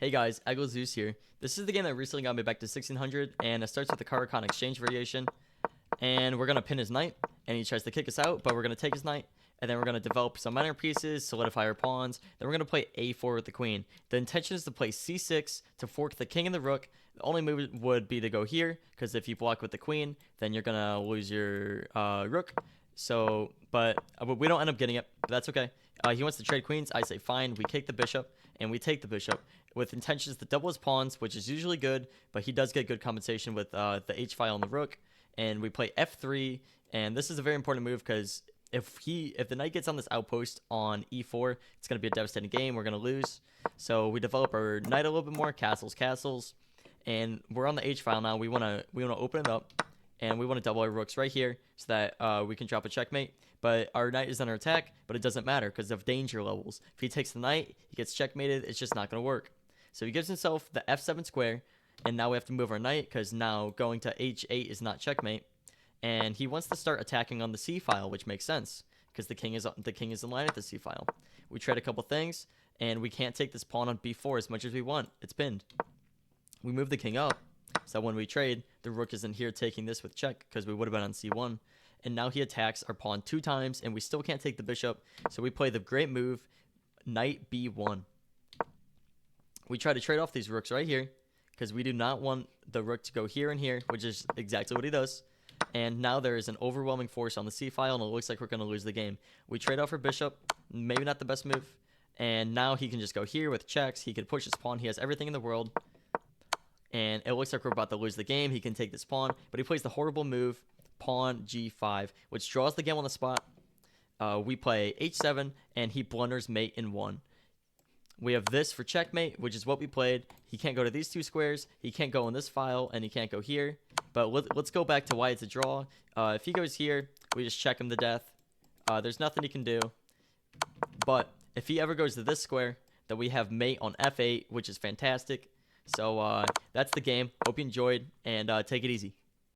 Hey guys, Eggle Zeus here. This is the game that recently got me back to 1600, and it starts with the Caracan Exchange variation. And we're going to pin his knight, and he tries to kick us out, but we're going to take his knight, and then we're going to develop some minor pieces, solidify our pawns, then we're going to play a4 with the queen. The intention is to play c6 to fork the king and the rook. The only move would be to go here, because if you block with the queen, then you're going to lose your rook. But we don't end up getting it, but that's okay. He wants to trade queens. I say fine. We kick the bishop, and we take the bishop with intentions to double his pawns, which is usually good, but he does get good compensation with the h-file and the rook. And we play f3, and this is a very important move because if the knight gets on this outpost on e4, it's going to be a devastating game. We're going to lose. So we develop our knight a little bit more, castles, and we're on the h-file now. We want to open it up, and we want to double our rooks right here so that we can drop a checkmate. But our knight is under attack, but it doesn't matter because of danger levels. If he takes the knight, he gets checkmated. It's just not going to work. So he gives himself the f7 square, and now we have to move our knight because now going to h8 is not checkmate. And he wants to start attacking on the c file, which makes sense because the king is in line at the c file. We trade a couple things, and we can't take this pawn on b4 as much as we want. It's pinned. We move the king up, so when we trade, the rook isn't here taking this with check because we would have been on c1. And now he attacks our pawn 2 times, and we still can't take the bishop. So we play the great move, knight b1. We try to trade off these rooks right here because we do not want the rook to go here and here, which is exactly what he does. And now there is an overwhelming force on the c file, and it looks like we're going to lose the game. We trade off our bishop, maybe not the best move. And now he can just go here with checks. He can push his pawn. He has everything in the world. And it looks like we're about to lose the game. He can take this pawn, but he plays the horrible move, pawn g5, which draws the game on the spot. We play h7, and he blunders mate in 1. We have this for checkmate, which is what we played. He can't go to these 2 squares. He can't go in this file, and he can't go here. But let's go back to why it's a draw. If he goes here, we just check him to death. There's nothing he can do. But if he ever goes to this square, then we have mate on f8, which is fantastic. So that's the game. Hope you enjoyed, and take it easy.